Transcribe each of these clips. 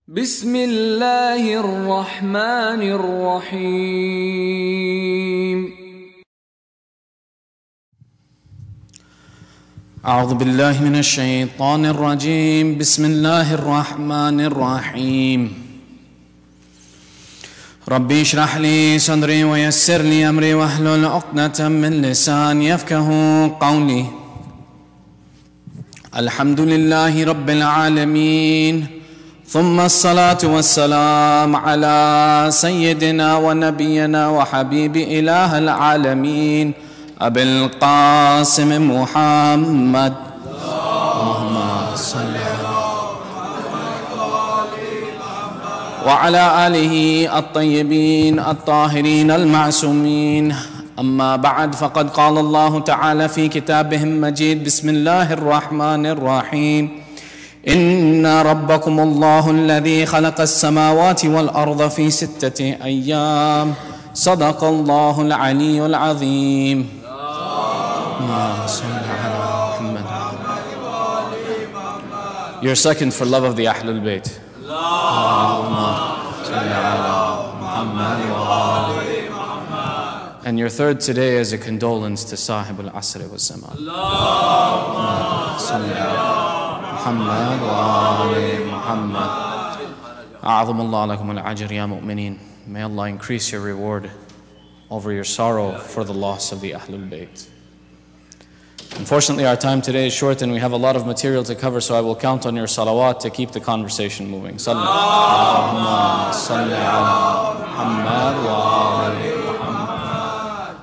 بسم الله الرحمن الرحيم. أعوذ بالله من الشيطان الرجيم. بسم الله الرحمن الرحيم. ربي اشرح لي صدري ويسر لي أمري واحلل عقدة من لساني يفقهوا قولي. الحمد لله رب العالمين، ثم الصلاة والسلام على سيدنا ونبينا وحبيب إله العالمين أبي القاسم محمد. اللهم صل وعلى آله الطيبين الطاهرين المعصومين. أما بعد، فقد قال الله تعالى في كتابه المجيد: بسم الله الرحمن الرحيم. إن ربكم الله الذي خلق السماوات والأرض في 6 أيام. صدق الله العلي العظيم. اللهم صل على محمد. Your second for love of the Ahlul Bayt. And your third today as a condolence to Sahib al-Asr wa Zaman. محمد وآل محمد. أعظم الله لكم الأجر يا مؤمنين. May Allah increase your reward over your sorrow for the loss of the Ahlul Bayt. Unfortunately, our time today is short and we have a lot of material to cover, so I will count on your salawat to keep the conversation moving. Salli ala Muhammad wa ali Muhammad.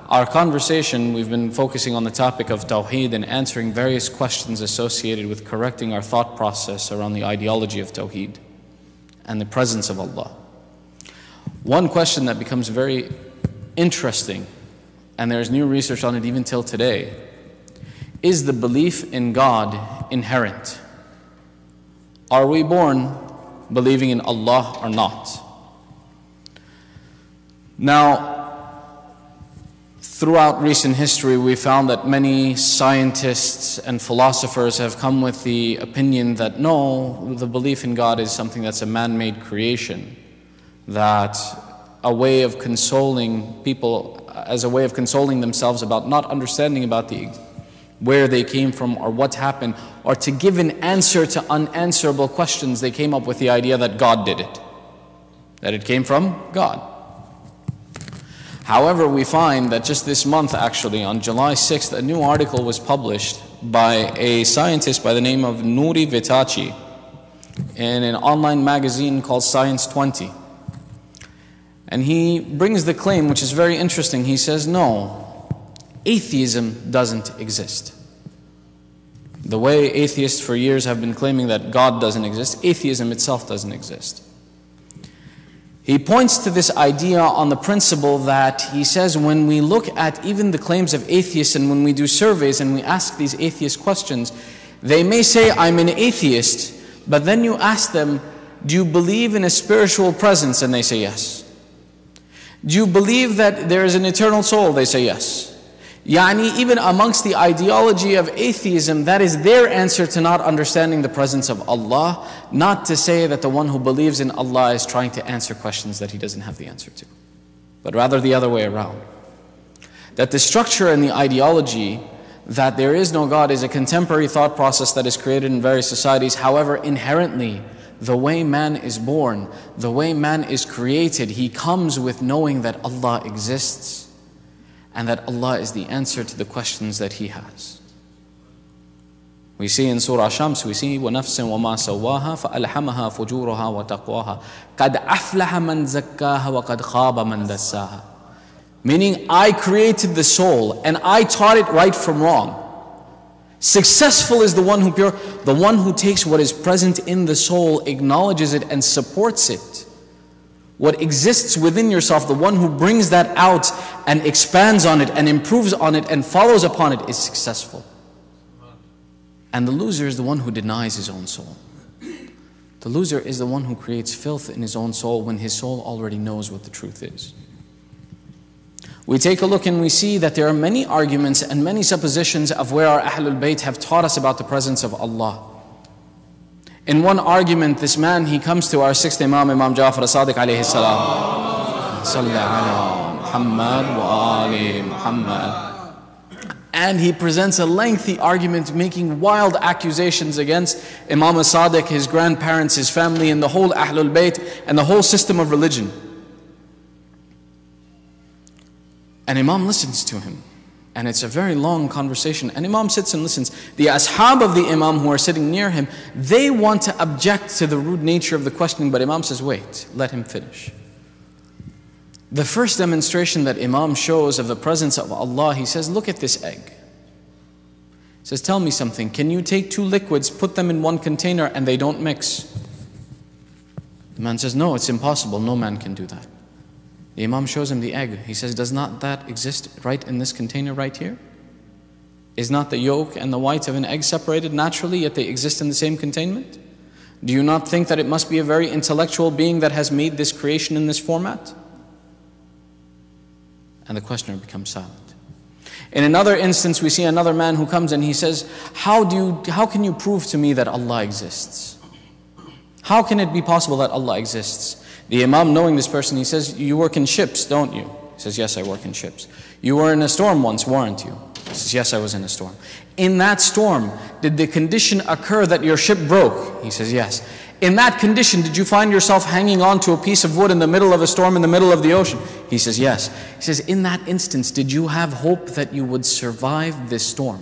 Our conversation, we've been focusing on the topic of Tawheed and answering various questions associated with correcting our thought process around the ideology of Tawheed and the presence of Allah. One question that becomes very interesting, and there's new research on it even till today, is the belief in God inherent? Are we born believing in Allah or not? Now, throughout recent history, we found that many scientists and philosophers have come with the opinion that no, the belief in God is something that's a man-made creation, that a way of consoling people, as a way of consoling themselves about not understanding about where they came from or what happened, or to give an answer to unanswerable questions, they came up with the idea that God did it, that it came from God. However, we find that just this month, actually, on July 6th, a new article was published by a scientist by the name of Nuri Vitaci in an online magazine called Science 20. And he brings the claim, which is very interesting. He says, no, atheism doesn't exist. The way atheists for years have been claiming that God doesn't exist, atheism itself doesn't exist. He points to this idea on the principle that he says when we look at even the claims of atheists and when we do surveys and we ask these atheist questions, they may say, I'm an atheist, but then you ask them, do you believe in a spiritual presence? And they say yes. Do you believe that there is an eternal soul? They say yes. Yani, even amongst the ideology of atheism, that is their answer to not understanding the presence of Allah, not to say that the one who believes in Allah is trying to answer questions that he doesn't have the answer to, but rather the other way around. That the structure and the ideology that there is no God is a contemporary thought process that is created in various societies. However, inherently, the way man is born, the way man is created, he comes with knowing that Allah exists, and that Allah is the answer to the questions that He has. We see in Surah Shams, we see وَنَفْسٍ وَمَا سَوَّاهَا فَأَلْحَمَهَا فُجُورَهَا وَتَقْوَاهَا قَدْ أَفْلَحَ مَنْ زَكَّاهَا وَقَدْ خَابَ مَنْ دَسَّاهَا. Meaning, I created the soul and I taught it right from wrong. Successful is the one who takes what is present in the soul, acknowledges it and supports it. What exists within yourself, the one who brings that out and expands on it and improves on it and follows upon it is successful. And the loser is the one who denies his own soul. The loser is the one who creates filth in his own soul when his soul already knows what the truth is. We take a look and we see that there are many arguments and many suppositions of where our Ahlul Bayt have taught us about the presence of Allah. In one argument, this man, he comes to our sixth Imam, Imam Ja'far as-Sadiq alayhi salam. Salli ala Muhammad wa ali Muhammad. And he presents a lengthy argument making wild accusations against Imam as-Sadiq, his grandparents, his family, and the whole Ahlul Bayt, and the whole system of religion. And Imam listens to him. And it's a very long conversation. And Imam sits and listens. The ashab of the Imam who are sitting near him, they want to object to the rude nature of the questioning, but Imam says, wait, let him finish. The first demonstration that Imam shows of the presence of Allah, he says, look at this egg. He says, tell me something. Can you take two liquids, put them in one container, and they don't mix? The man says, no, it's impossible. No man can do that. The Imam shows him the egg. He says, does not that exist right in this container right here? Is not the yolk and the white of an egg separated naturally, yet they exist in the same containment? Do you not think that it must be a very intellectual being that has made this creation in this format? And the questioner becomes silent. In another instance, we see another man who comes and he says, how can you prove to me that Allah exists? How can it be possible that Allah exists? The Imam, knowing this person, he says, you work in ships, don't you? He says, yes, I work in ships. You were in a storm once, weren't you? He says, yes, I was in a storm. In that storm, did the condition occur that your ship broke? He says, yes. In that condition, did you find yourself hanging on to a piece of wood in the middle of a storm in the middle of the ocean? He says, yes. He says, in that instance, did you have hope that you would survive this storm?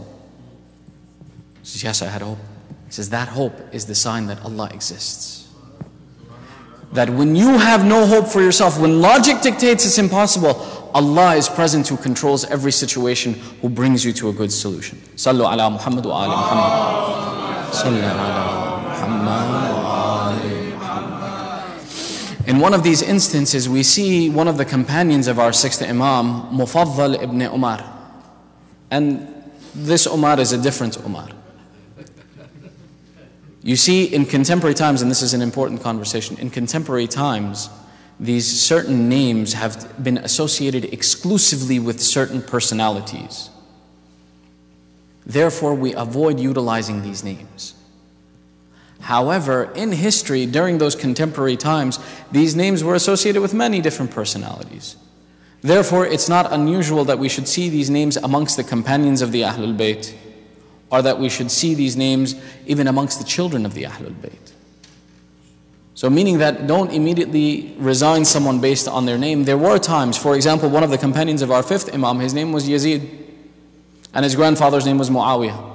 He says, yes, I had hope. He says, that hope is the sign that Allah exists. That when you have no hope for yourself, when logic dictates it's impossible, Allah is present who controls every situation, who brings you to a good solution. Sallu ala Muhammad wa ali Muhammad. Sallu ala Muhammad wa ali Muhammad. In one of these instances, we see one of the companions of our sixth Imam, Mufaddal ibn Umar. And this Umar is a different Umar. You see, in contemporary times, and this is an important conversation, in contemporary times, these certain names have been associated exclusively with certain personalities. Therefore, we avoid utilizing these names. However, in history, during those contemporary times, these names were associated with many different personalities. Therefore, it's not unusual that we should see these names amongst the companions of the Ahlul Bayt, or that we should see these names even amongst the children of the Ahlul Bayt. So meaning that don't immediately resign someone based on their name. There were times, for example, one of the companions of our fifth Imam, his name was Yazid, and his grandfather's name was Muawiyah.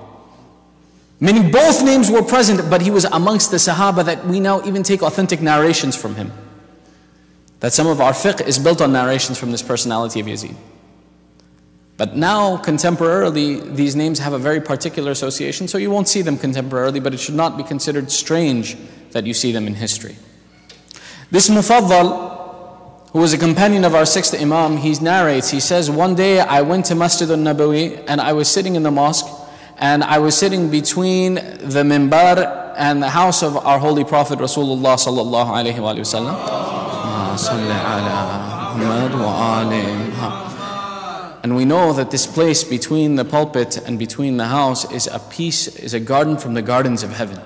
Meaning both names were present, but he was amongst the Sahaba that we now even take authentic narrations from him. That some of our fiqh is built on narrations from this personality of Yazid. But now, contemporarily, these names have a very particular association, so you won't see them contemporarily, but it should not be considered strange that you see them in history. This Mufaddal, who was a companion of our sixth Imam, he narrates, he says, one day I went to Masjid al-Nabawi and I was sitting in the mosque, and I was sitting between the mimbar and the house of our holy Prophet Rasulullah sallallahu alayhi wa sallam. And we know that this place between the pulpit and between the house is a garden from the gardens of heaven.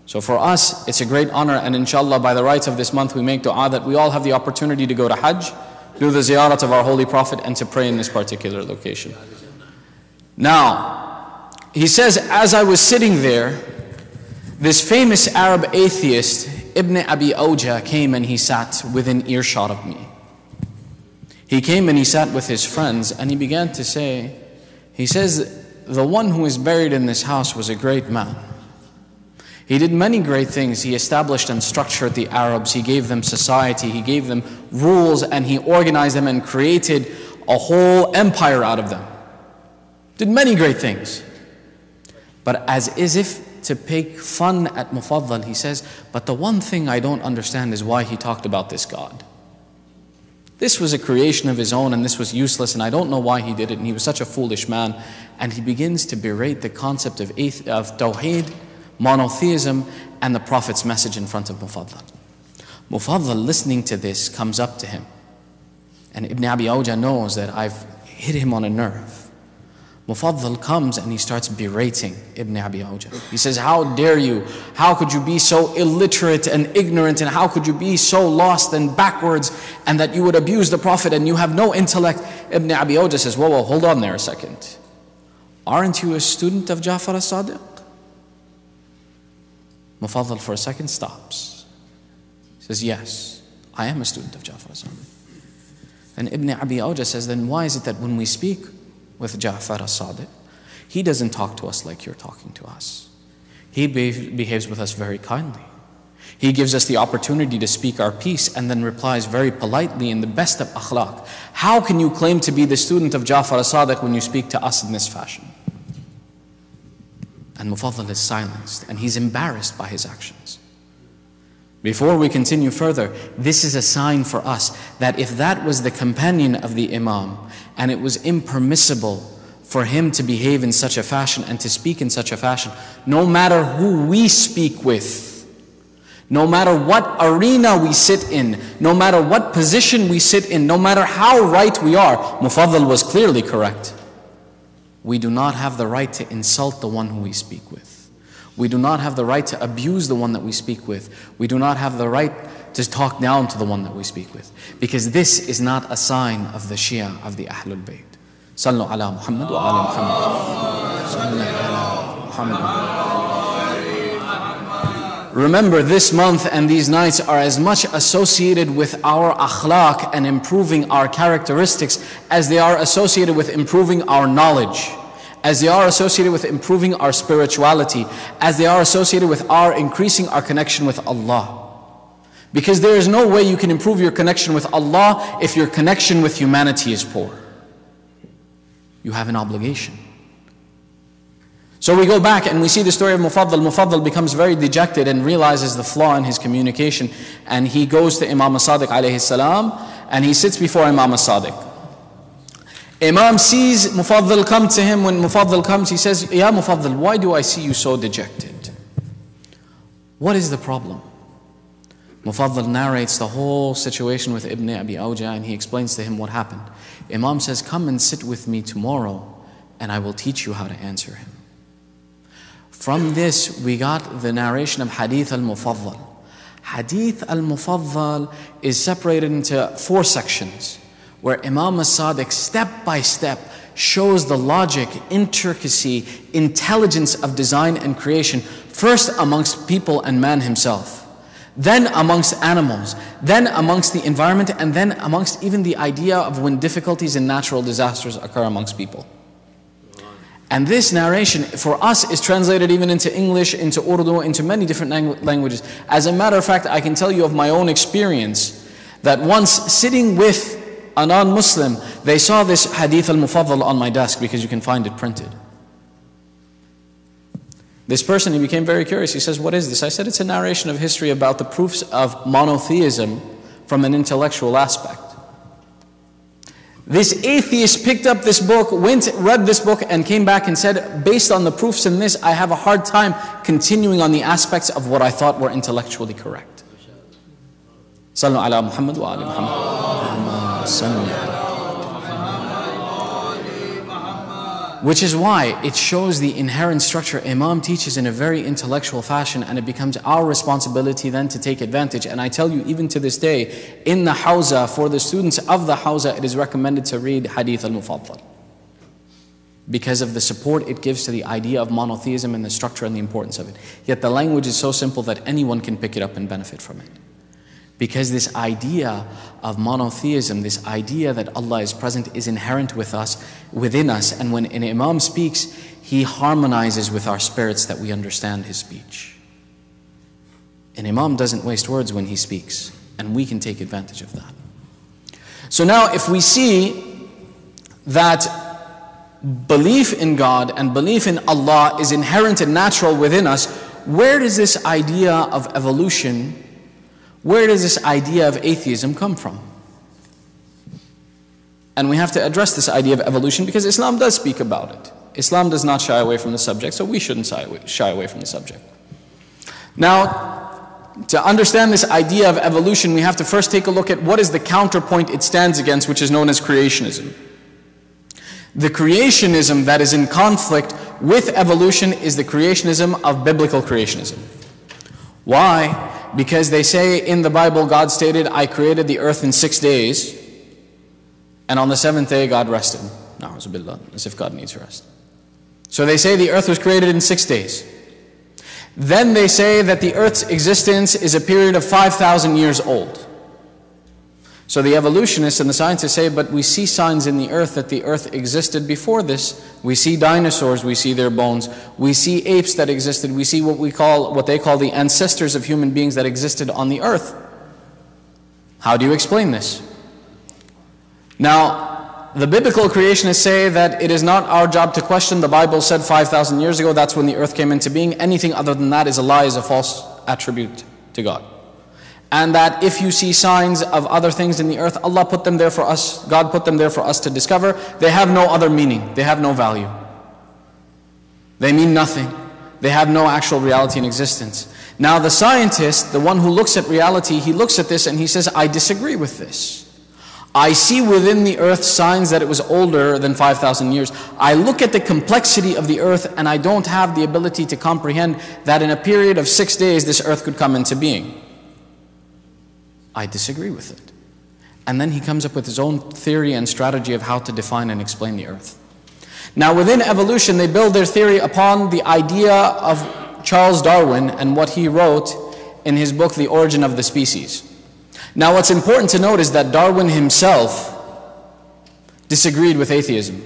So for us, it's a great honor, and inshallah by the rights of this month we make dua that we all have the opportunity to go to Hajj, do the ziyarat of our holy Prophet, and to pray in this particular location. Now, he says, as I was sitting there, this famous Arab atheist, Ibn Abi Awja, came and he sat within earshot of me. He came and he sat with his friends and he began to say, he says, the one who is buried in this house was a great man. He did many great things. He established and structured the Arabs. He gave them society. He gave them rules, and he organized them and created a whole empire out of them. Did many great things. But as if to pick fun at Mufaddal, he says, but the one thing I don't understand is why he talked about this God. This was a creation of his own, and this was useless, and I don't know why he did it, and he was such a foolish man. And he begins to berate the concept of Tawheed, monotheism, and the Prophet's message in front of Mufaddal. Mufaddal, listening to this, comes up to him. And Ibn Abi Awja knows that I've hit him on a nerve. Mufaddal comes and he starts berating Ibn Abi Awja. He says, how dare you? How could you be so illiterate and ignorant, and how could you be so lost and backwards, and that you would abuse the Prophet and you have no intellect? Ibn Abi Awja says, whoa, hold on there a second. Aren't you a student of Ja'far as-Sadiq? Mufaddal for a second stops. He says, yes, I am a student of Ja'far as-Sadiq. And Ibn Abi Awja says, then why is it that when we speak with Ja'far as-Sadiq, he doesn't talk to us like you're talking to us? He behaves with us very kindly. He gives us the opportunity to speak our piece and then replies very politely in the best of akhlaq. How can you claim to be the student of Ja'far as-Sadiq when you speak to us in this fashion? And Mufaddal is silenced and he's embarrassed by his actions. Before we continue further, this is a sign for us that if that was the companion of the Imam and it was impermissible for him to behave in such a fashion and to speak in such a fashion, no matter who we speak with, no matter what arena we sit in, no matter what position we sit in, no matter how right we are, Mufaddal was clearly correct. We do not have the right to insult the one who we speak with. We do not have the right to abuse the one that we speak with. We do not have the right to talk down to the one that we speak with. Because this is not a sign of the Shia, of the Ahlul Bayt. Sallu ala Muhammad wa ala Muhammad. Sallu ala Muhammad. Remember, this month and these nights are as much associated with our akhlaq and improving our characteristics as they are associated with improving our knowledge, as they are associated with improving our spirituality, as they are associated with our increasing our connection with Allah. Because there is no way you can improve your connection with Allah if your connection with humanity is poor. You have an obligation. So we go back and we see the story of Mufaddal. Mufaddal becomes very dejected and realizes the flaw in his communication, and he goes to Imam as-Sadiq alayhi salam and he sits before Imam as-Sadiq. Imam sees Mufaddal come to him. When Mufaddal comes, he says, Ya Mufaddal, why do I see you so dejected? What is the problem? Mufaddal narrates the whole situation with Ibn Abi Awja and he explains to him what happened. Imam says, come and sit with me tomorrow and I will teach you how to answer him. From this, we got the narration of Hadith al-Mufaddal. Hadith al-Mufaddal is separated into 4 sections, where Imam as-Sadiq step by step shows the logic, intricacy, intelligence of design and creation, first amongst people and man himself, then amongst animals, then amongst the environment, and then amongst even the idea of when difficulties and natural disasters occur amongst people. And this narration for us is translated even into English, into Urdu, into many different languages. As a matter of fact, I can tell you of my own experience that once sitting with a non-Muslim, they saw this Hadith al-Mufaddal on my desk, because you can find it printed. This person, he became very curious. He says, what is this? I said, it's a narration of history about the proofs of monotheism from an intellectual aspect. This atheist picked up this book, went, read this book, and came back and said, based on the proofs in this, I have a hard time continuing on the aspects of what I thought were intellectually correct. Sallu ala Muhammad wa ala Muhammad. Which is why it shows the inherent structure. Imam teaches in a very intellectual fashion, and it becomes our responsibility then to take advantage. And I tell you, even to this day, in the Hawza, for the students of the Hawza, it is recommended to read Hadith al-Mufaddal, because of the support it gives to the idea of monotheism and the structure and the importance of it. Yet the language is so simple that anyone can pick it up and benefit from it. Because this idea of monotheism, this idea that Allah is present, is inherent with us, within us. And when an Imam speaks, he harmonizes with our spirits that we understand his speech. An Imam doesn't waste words when he speaks, and we can take advantage of that. So now if we see that belief in God and belief in Allah is inherent and natural within us, where does this idea of evolution, where does this idea of atheism come from? And we have to address this idea of evolution, because Islam does speak about it. Islam does not shy away from the subject, so we shouldn't shy away from the subject. Now, to understand this idea of evolution, we have to first take a look at what is the counterpoint it stands against, which is known as creationism. The creationism that is in conflict with evolution is the creationism of biblical creationism. Why? Because they say in the Bible, God stated, I created the earth in 6 days, and on the 7th day God rested. Na'uzubillah, as if God needs rest. So they say the earth was created in 6 days. Then they say that the earth's existence is a period of 5,000 years old. So the evolutionists and the scientists say, but we see signs in the earth that the earth existed before this. We see dinosaurs, we see their bones. We see apes that existed. We see what they call the ancestors of human beings that existed on the earth. How do you explain this? Now, the biblical creationists say that it is not our job to question. The Bible said 5,000 years ago, that's when the earth came into being. Anything other than that is a lie, is a false attribute to God. And that if you see signs of other things in the earth, Allah put them there for us, God put them there for us to discover. They have no other meaning, they have no value. They mean nothing. They have no actual reality in existence. Now the scientist, the one who looks at reality, he looks at this and he says, I disagree with this. I see within the earth signs that it was older than 5,000 years. I look at the complexity of the earth and I don't have the ability to comprehend that in a period of 6 days this earth could come into being. I disagree with it. And then he comes up with his own theory and strategy of how to define and explain the earth. Now within evolution, they build their theory upon the idea of Charles Darwin and what he wrote in his book, The Origin of the Species. Now what's important to note is that Darwin himself disagreed with atheism.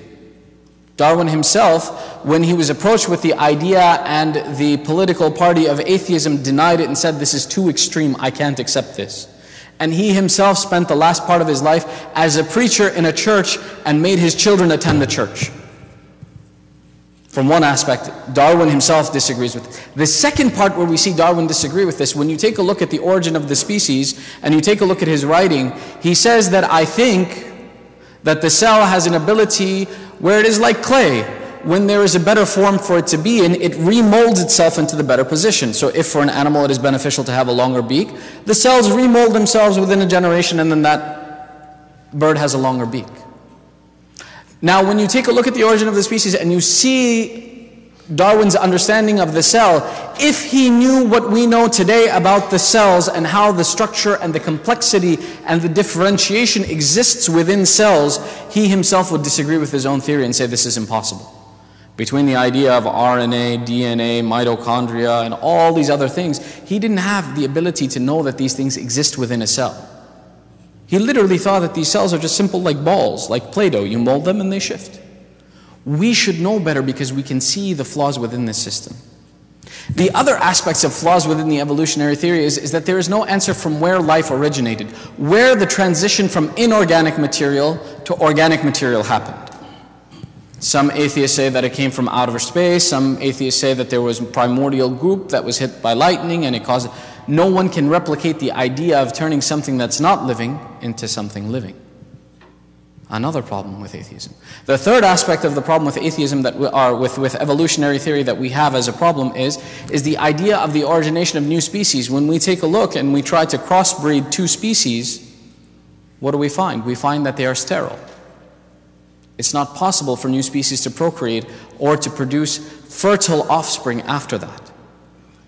Darwin himself, when he was approached with the idea and the political party of atheism, denied it and said, this is too extreme, I can't accept this. And he himself spent the last part of his life as a preacher in a church and made his children attend the church. From one aspect, Darwin himself disagrees with it. The second part where we see Darwin disagree with this, when you take a look at The Origin of the Species and you take a look at his writing, he says that I think that the cell has an ability where it is like clay. When there is a better form for it to be in, it remolds itself into the better position. So if for an animal it is beneficial to have a longer beak, the cells remold themselves within a generation and then that bird has a longer beak. Now when you take a look at The Origin of the Species and you see Darwin's understanding of the cell, if he knew what we know today about the cells and how the structure and the complexity and the differentiation exists within cells, he himself would disagree with his own theory and say this is impossible. Between the idea of RNA, DNA, mitochondria, and all these other things, he didn't have the ability to know that these things exist within a cell. He literally thought that these cells are just simple like balls, like Play-Doh. You mold them and they shift. We should know better because we can see the flaws within this system. The other aspects of flaws within the evolutionary theory is that there is no answer from where life originated, where the transition from inorganic material to organic material happened. Some atheists say that it came from outer space. Some atheists say that there was a primordial group that was hit by lightning and it caused... No one can replicate the idea of turning something that's not living into something living. Another problem with atheism. The third aspect of the problem with atheism that we are with evolutionary theory that we have as a problem is the idea of the origination of new species. When we take a look and we try to crossbreed two species, what do we find? We find that they are sterile. It's not possible for new species to procreate or to produce fertile offspring after that.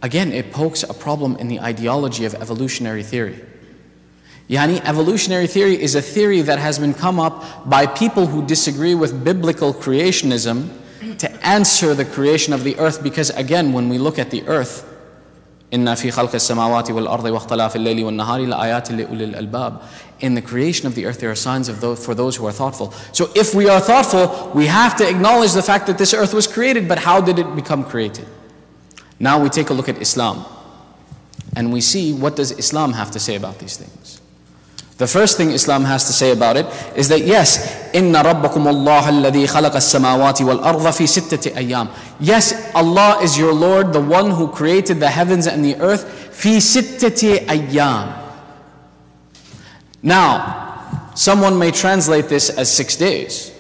Again, it pokes a problem in the ideology of evolutionary theory. Yani, evolutionary theory is a theory that has been come up by people who disagree with biblical creationism to answer the creation of the earth, because again, when we look at the earth, إِنَّ فِي خَلْقِ السَّمَاوَاتِ وَالْأَرْضِ وَاخْتِلَافِ اللَّيْلِ وَالنَّهَارِ لَآيَاتٍ لِأُولِي الْأَلْبَابِ. In the creation of the earth, there are signs for those who are thoughtful. So if we are thoughtful, we have to acknowledge the fact that this earth was created, but how did it become created? Now we take a look at Islam, and we see what does Islam have to say about these things. The first thing Islam has to say about it is that yes, إِنَّ رَبَّكُمُ اللَّهَ الَّذِي خَلَقَ السَّمَاوَاتِ وَالْأَرْضَ فِي سِتَّةِ أَيَّامٍ. Yes, Allah is your Lord, the one who created the heavens and the earth, فِي سِتَّةِ أَيَّامٍ. Now, someone may translate this as 6 days.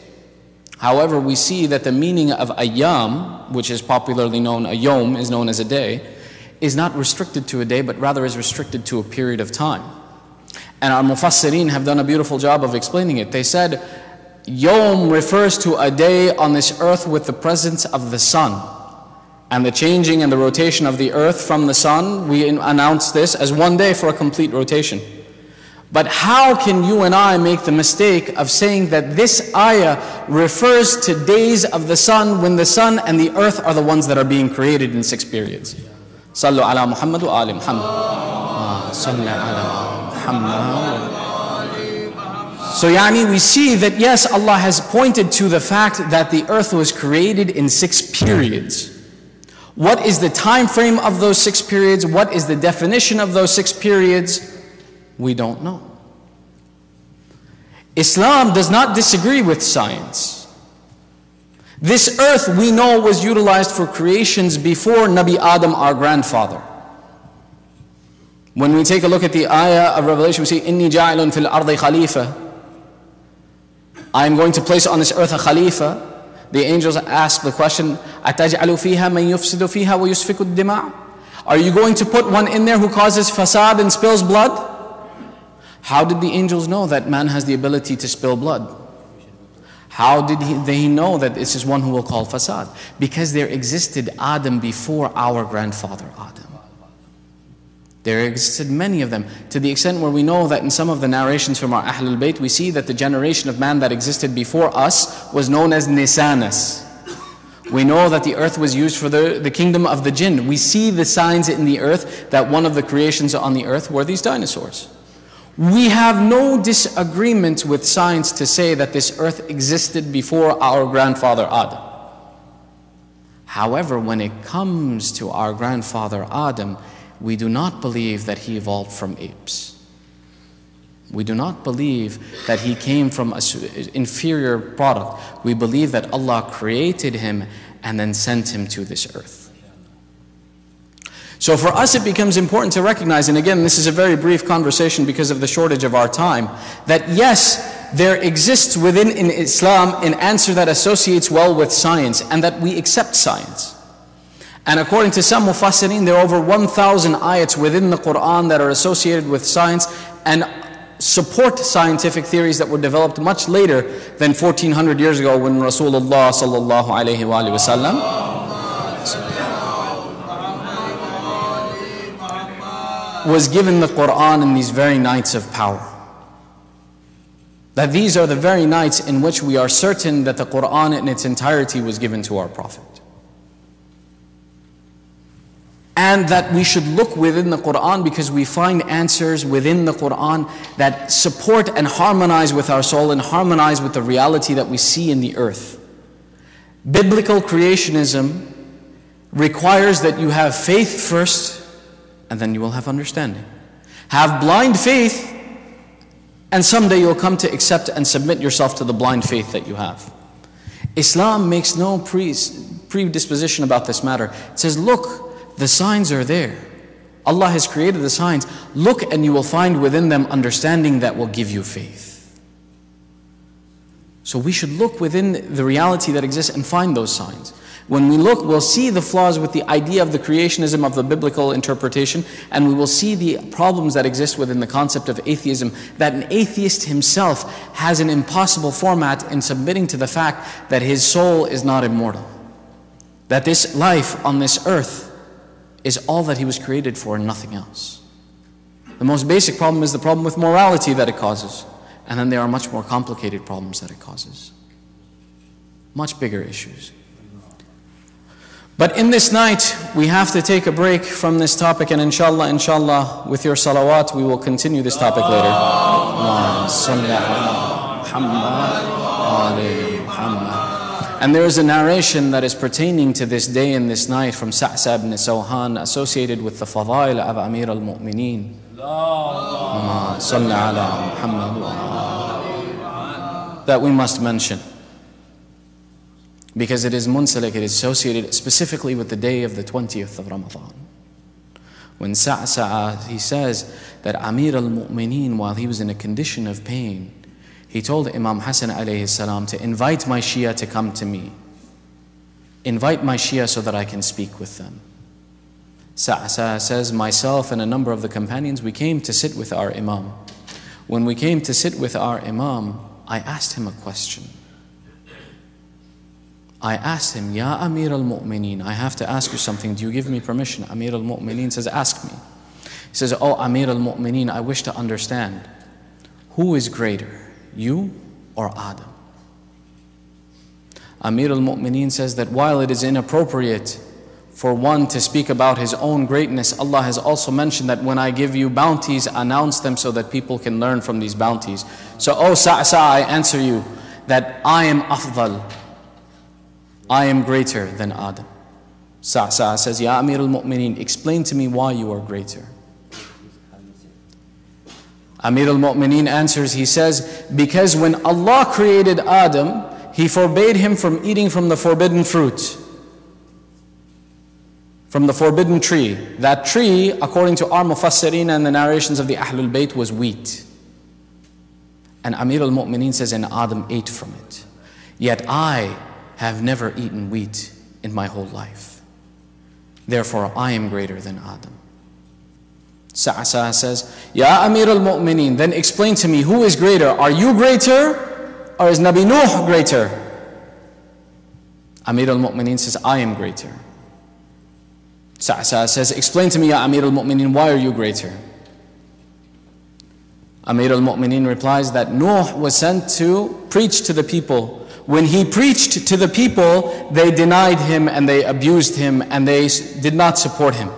However, we see that the meaning of ayyam, which is popularly known, a yom is known as a day, is not restricted to a day, but rather is restricted to a period of time. And our mufassirin have done a beautiful job of explaining it. They said, Yom refers to a day on this earth with the presence of the sun. And the changing and the rotation of the earth from the sun, we announce this as one day for a complete rotation. But how can you and I make the mistake of saying that this ayah refers to days of the sun when the sun and the earth are the ones that are being created in 6 periods? Sallu ala Muhammad wa ali Muhammad. Sallu ala Muhammad. So we see that yes, Allah has pointed to the fact that the earth was created in 6 periods. What is the time frame of those 6 periods? What is the definition of those 6 periods? We don't know. Islam does not disagree with science. This earth we know was utilized for creations before Nabi Adam, our grandfather. When we take a look at the ayah of Revelation, we see, Inni ja'ilun fil ardi khalifa. I am going to place on this earth a khalifa. The angels ask the question, أَتَجْعَلُ فِيهَا مَنْ يُفْسِدُ فِيهَا وَيُسْفِكُ الدِّمَاءَ? Are you going to put one in there who causes fasad and spills blood? How did the angels know that man has the ability to spill blood? How did they know that this is one who will call fasad? Because there existed Adam before our grandfather Adam. There existed many of them, to the extent where we know that in some of the narrations from our Ahlul Bayt, we see that the generation of man that existed before us was known as Nisanas. We know that the earth was used for the kingdom of the jinn. We see the signs in the earth that one of the creations on the earth were these dinosaurs. We have no disagreement with science to say that this earth existed before our grandfather Adam. However, when it comes to our grandfather Adam, we do not believe that he evolved from apes. We do not believe that he came from an inferior product. We believe that Allah created him and then sent him to this earth. So for us it becomes important to recognize, and again this is a very brief conversation because of the shortage of our time, that yes, there exists within in Islam an answer that associates well with science, and that we accept science. And according to some Mufassirin, there are over 1,000 ayats within the Quran that are associated with science and support scientific theories that were developed much later than 1400 years ago when Rasulullah sallallahu alayhi wa sallam was given the Quran in these very nights of power. That these are the very nights in which we are certain that the Quran in its entirety was given to our Prophet. And that we should look within the Quran because we find answers within the Quran that support and harmonize with our soul and harmonize with the reality that we see in the earth. Biblical creationism requires that you have faith first, and then you will have understanding. Have blind faith, and someday you'll come to accept and submit yourself to the blind faith that you have. Islam makes no predisposition about this matter. It says, look, the signs are there. Allah has created the signs. Look and you will find within them understanding that will give you faith. So we should look within the reality that exists and find those signs. When we look, we'll see the flaws with the idea of the creationism of the biblical interpretation, and we will see the problems that exist within the concept of atheism, that an atheist himself has an impossible format in submitting to the fact that his soul is not immortal. That this life on this earth is all that he was created for and nothing else. The most basic problem is the problem with morality that it causes. And then there are much more complicated problems that it causes. Much bigger issues. But in this night, we have to take a break from this topic, and inshallah, with your salawat, we will continue this topic later. And there is a narration that is pertaining to this day and this night from Sa'sa ibn Sawhan, associated with the fadail of Amir al-Mu'mineen. That we must mention, because it is munsalik, it is associated specifically with the day of the 20th of Ramadan. When Sa'sa, he says that Amir al-Mu'mineen, while he was in a condition of pain, he told Imam Hassan alayhi salam to invite my Shia to come to me. Invite my Shia so that I can speak with them. Sa'sa says, myself and a number of the companions, we came to sit with our Imam. When we came to sit with our Imam, I asked him a question. I asked him, Ya Amir al-Mu'mineen, I have to ask you something. Do you give me permission? Amir al-Mu'mineen says, ask me. He says, oh Amir al-Mu'mineen, I wish to understand, who is greater, you or Adam? Amir al-Mu'mineen says that while it is inappropriate for one to speak about his own greatness, Allah has also mentioned that when I give you bounties, announce them so that people can learn from these bounties. So, oh Sa'sa, I answer you that I am Afdal. I am greater than Adam. Sa'sa says, Ya Amir al-Mu'mineen, explain to me why you are greater. Amir al-Mu'mineen answers, he says, because when Allah created Adam, He forbade him from eating from the forbidden fruit, from the forbidden tree. That tree, according to our Mufassirin and the narrations of the Ahlul Bayt, was wheat. And Amir al-Mu'mineen says, and Adam ate from it. Yet I have never eaten wheat in my whole life. Therefore, I am greater than Adam. Sa'sa says, Ya Amir al-Mu'mineen, then explain to me, who is greater? Are you greater? Or is Nabi Nuh greater? Amir al-Mu'mineen says, I am greater. Sa'sa says, explain to me, Ya Amir al-Mu'mineen, why are you greater? Amir al-Mu'mineen replies that Nuh was sent to preach to the people. When he preached to the people, they denied him and they abused him and they did not support him.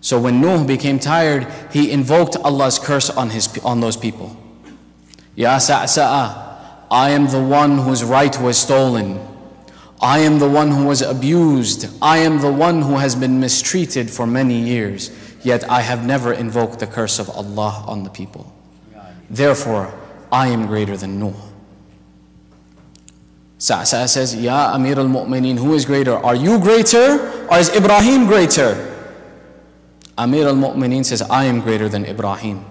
So when Nuh became tired, he invoked Allah's curse on those people. Ya Sa'sa'a, I am the one whose right was stolen. I am the one who was abused. I am the one who has been mistreated for many years. Yet I have never invoked the curse of Allah on the people. Therefore, I am greater than Nuh. Sa'sa says, Ya Amir al-Mu'mineen, who is greater? Are you greater or is Ibrahim greater? Amir al-Mu'mineen says, I am greater than Ibrahim.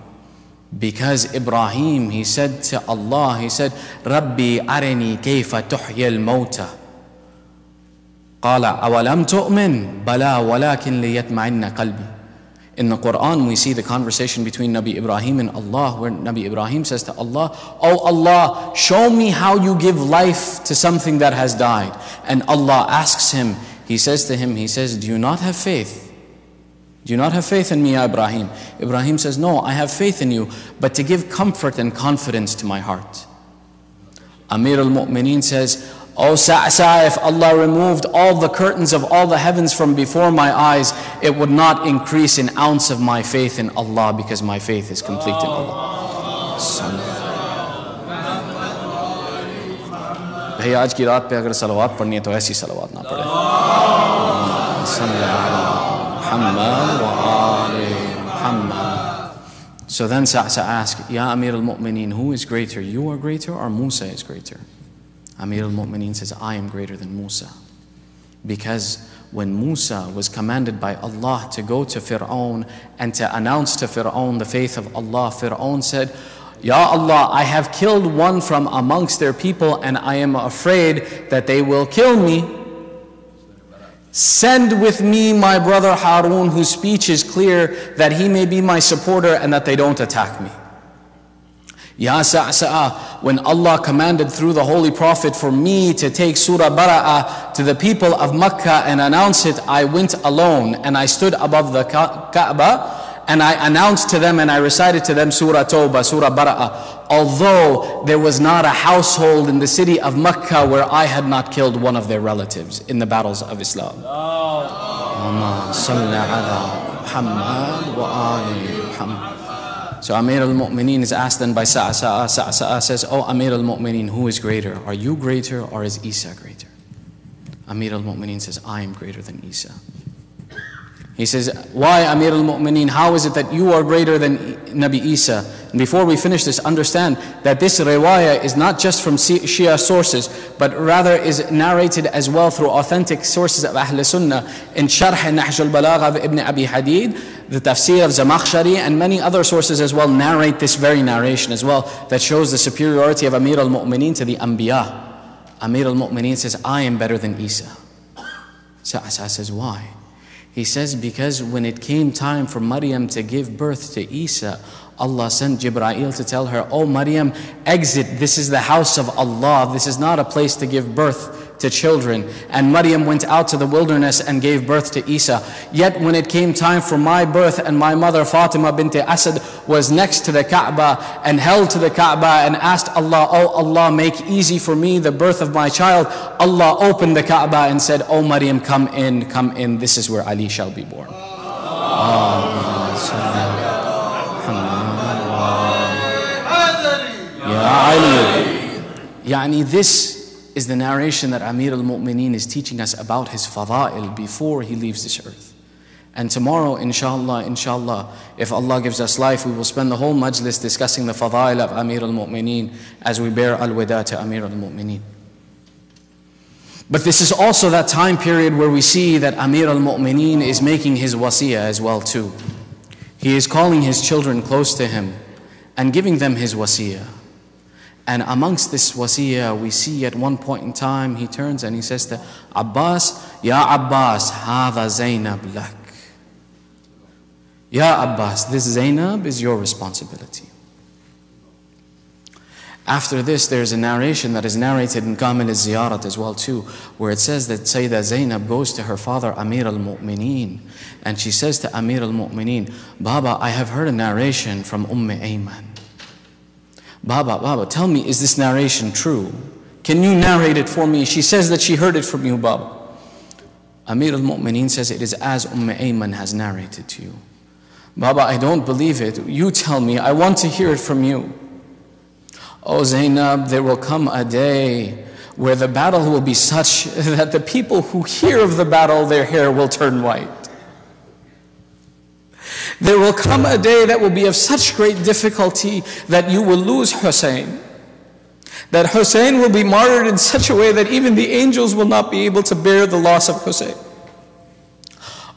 Because Ibrahim, he said to Allah, he said, Rabbi arini kayfa tuhyi al-mawta. Qala awalam tu'min? Bala walakin liyatma'inna qalbi. In the Quran, we see the conversation between Nabi Ibrahim and Allah, where Nabi Ibrahim says to Allah, Oh Allah, show me how you give life to something that has died. And Allah asks him, he says to him, he says, do you not have faith? Do you not have faith in me, Ya Ibrahim? Ibrahim says, no, I have faith in you, but to give comfort and confidence to my heart. Amir al-Mu'mineen says, Oh Sa'sa, if Allah removed all the curtains of all the heavens from before my eyes, it would not increase an ounce of my faith in Allah, because my faith is complete in Allah. Bhai, aaj ki raat pe agar salawat padhni hai, to aisi salawat na padhe. So then Sa'sa asked, Ya Amir al-Mu'mineen, who is greater? You are greater or Musa is greater? Amir al-Mu'mineen says, I am greater than Musa. Because when Musa was commanded by Allah to go to Fir'aun and to announce to Fir'aun the faith of Allah, Fir'aun said, Ya Allah, I have killed one from amongst their people and I am afraid that they will kill me. Send with me my brother Harun, whose speech is clear, that he may be my supporter and that they don't attack me. Ya Sa'sa'a, when Allah commanded through the Holy Prophet for me to take Surah Bara'ah to the people of Makkah and announce it, I went alone and I stood above the Kaaba and I announced to them and I recited to them Surah Tawbah, Surah Bara'ah, although there was not a household in the city of Makkah where I had not killed one of their relatives in the battles of Islam. So Amir al-Mu'mineen is asked then by Sa'sa. Sa'sa says, Oh Amir al-Mu'mineen, who is greater? Are you greater or is Isa greater? Amir al-Mu'mineen says, I am greater than Isa. He says, why Amir al-Mu'mineen? How is it that you are greater than Nabi Isa? And before we finish this, understand that this riwayah is not just from Shia sources, but rather is narrated as well through authentic sources of Ahl Sunnah. In Sharh Nahj al-Balagha of Ibn Abi Hadid, the Tafsir of Zamakhshari, and many other sources as well narrate this very narration as well, that shows the superiority of Amir al-Mu'mineen to the Anbiya. Amir al-Mu'mineen says, I am better than Isa. Sa'sa says, why? He says, because when it came time for Maryam to give birth to Isa, Allah sent Jibreel to tell her, "Oh Maryam, exit, this is the house of Allah, this is not a place to give birth to children." And Maryam went out to the wilderness and gave birth to Isa. Yet when it came time for my birth, and my mother Fatima bint Asad was next to the Kaaba and held to the Kaaba and asked Allah, "Oh Allah, make easy for me the birth of my child," Allah opened the Kaaba and said, "Oh Maryam, come in, this is where Ali shall be born." Yani this is the narration that Amir al-Mu'mineen is teaching us about his fada'il before he leaves this earth. And tomorrow, inshallah, if Allah gives us life, we will spend the whole majlis discussing the fada'il of Amir al-Mu'mineen as we bear al-wada to Amir al-Mu'mineen. But this is also that time period where we see that Amir al-Mu'mineen is making his wasiyah as well too. He is calling his children close to him and giving them his wasiyah. And amongst this wasiyah, we see at one point in time, he turns and he says to Abbas, "Ya Abbas, hadha Zainab lak." Ya Abbas, this Zainab is your responsibility. After this, there's a narration that is narrated in Kamil al-Ziyarat as well too, where it says that Sayyidah Zainab goes to her father Amir al-Mu'mineen, and she says to Amir al-Mu'mineen, "Baba, I have heard a narration from Ayman. Baba, tell me, is this narration true? Can you narrate it for me? She says that she heard it from you, Baba." Amir al-Mu'mineen says, "It is as Ayman has narrated to you." "Baba, I don't believe it. You tell me. I want to hear it from you." "Oh Zainab, there will come a day where the battle will be such that the people who hear of the battle, their hair will turn white. There will come a day that will be of such great difficulty that you will lose Hussein. That Hussein will be martyred in such a way that even the angels will not be able to bear the loss of Hussein.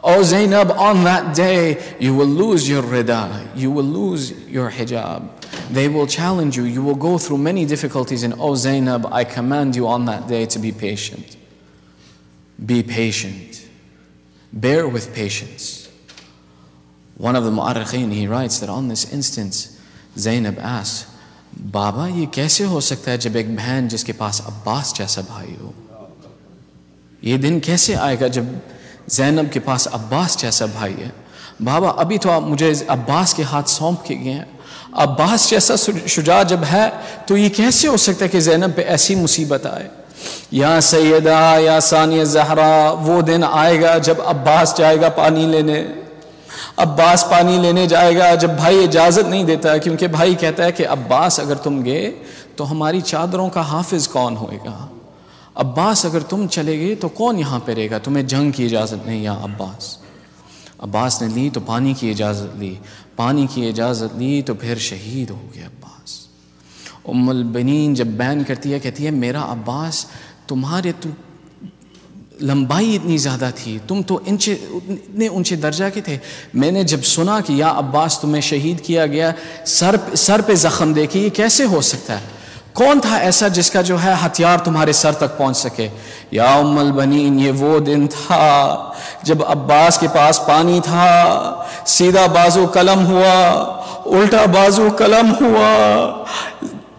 Oh Zainab, on that day, you will lose your rida, you will lose your hijab. They will challenge you, you will go through many difficulties, and oh Zainab, I command you on that day to be patient. Be patient. Bear with patience." One of the mu'arrikheen, he writes that on this instance, Zainab asks, "Baba, ये कैसे हो सकता है जब एक बहन जिसके पास अब्बास जैसा भाई हो? ये दिन कैसे आएगा जब ज़ैनब के पास अब्बास जैसा भाई है? बाबा, अभी तो आप मुझे अब्बास के हाथ सौंप के गए हैं। अब्बास जैसा शुजा जब है तो ये कैसे हो सकता है कि ज़ैनब पे ऐसी मुसीबत आए? या सैयदा या सानिया ज़हरा, वो दिन आएगा जब अब्बास जाएगा पानी लेने। अब्बास पानी लेने जाएगा जब भाई इजाज़त नहीं देता, क्योंकि भाई कहता है कि अब्बास अगर तुम गए तो हमारी चादरों का हाफिज कौन होएगा? अब्बास अगर तुम चले गए तो कौन यहाँ पे रहेगा? तुम्हें जंग की इजाज़त नहीं या अब्बास। अब्बास ने ली तो पानी की इजाज़त ली, पानी की इजाज़त ली तो फिर शहीद हो गया अब्बास। उम्मुल बनीन जब बैन करती है, कहती है मेरा अब्बास तुम्हारे लंबाई इतनी ज़्यादा थी, तुम तो इतने ऊंचे दर्जा के थे। मैंने जब सुना कि या अब्बास तुम्हें शहीद किया गया, सर पे ज़ख्म देखी, ये कैसे हो सकता है? कौन था ऐसा जिसका जो है हथियार तुम्हारे सर तक पहुंच सके? या उम्मुल बनीन, ये वो दिन था जब अब्बास के पास पानी था, सीधा बाजू कलम हुआ, उल्टा बाजू कलम हुआ।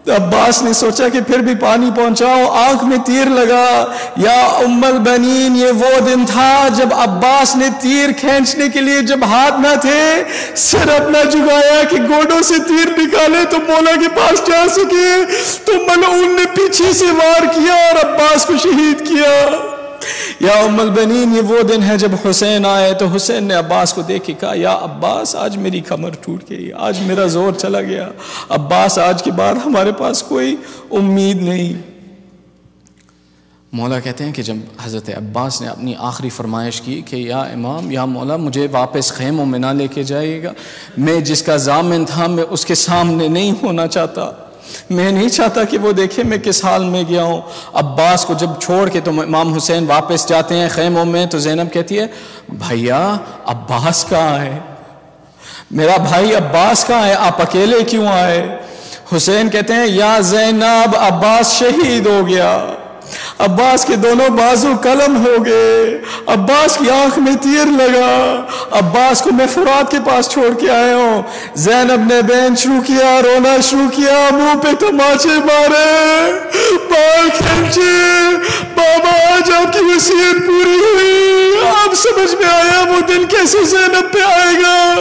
अब्बास ने सोचा कि फिर भी पानी पहुंचाओ, आंख में तीर लगा। या उम्मुल बनीन, ये वो दिन था जब अब्बास ने तीर खींचने के लिए जब हाथ ना थे, सिर अपना झुकाया कि गोडों से तीर निकाले तो मौला के पास जा सके, तो मलऊन ने पीछे से वार किया और अब्बास को शहीद किया। या उम्मुल बनीन, ये वो दिन है जब हुसैन आए तो हुसैन ने अब्बास को देख के कहा, या अब्बास आज मेरी कमर टूट गई, आज मेरा जोर चला गया। अब्बास, आज के बाद हमारे पास कोई उम्मीद नहीं। मौला कहते हैं कि जब हज़रत अब्बास ने अपनी आखिरी फरमाइश की कि या इमाम, या मौला, मुझे वापस ख़ैमों में ना लेके जाइएगा, मैं जिसका ज़ामिन था मैं उसके सामने नहीं होना चाहता, मैं नहीं चाहता कि वो देखे मैं किस हाल में गया हूँ। अब्बास को जब छोड़ के तो इमाम हुसैन वापस जाते हैं ख़ैमों में, तो ज़ैनब कहती है, भैया अब्बास कहाँ है? मेरा भाई अब्बास कहाँ है? आप अकेले क्यों आए? हुसैन कहते हैं, या ज़ैनब, अब्बास शहीद हो गया। عباس کے دونوں بازو قلم ہو گئے، عباس کی آنکھ میں تیر لگا، عباس کو میں فرات کے پاس چھوڑ کے آیا ہوں۔ زینب نے بین شروع کیا، رونا شروع کیا، منہ پہ تماچے مارے، بال کھینچے، بابا آج آپ کی وصیت پوری ہوئی۔ آپ سمجھ میں آیا وہ دن کیسے زینب پہ آئے گا۔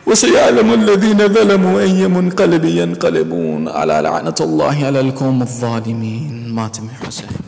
وَسَيَعْلَمُ الَّذِينَ ظَلَمُوا أَيَّ مُنْقَلَبٍ يَنْقَلِبُونَ عَلَى لَعْنَةِ اللَّهِ عَلَى الْقَوْمِ الظَّالِمِينَ۔ ماتم حسین۔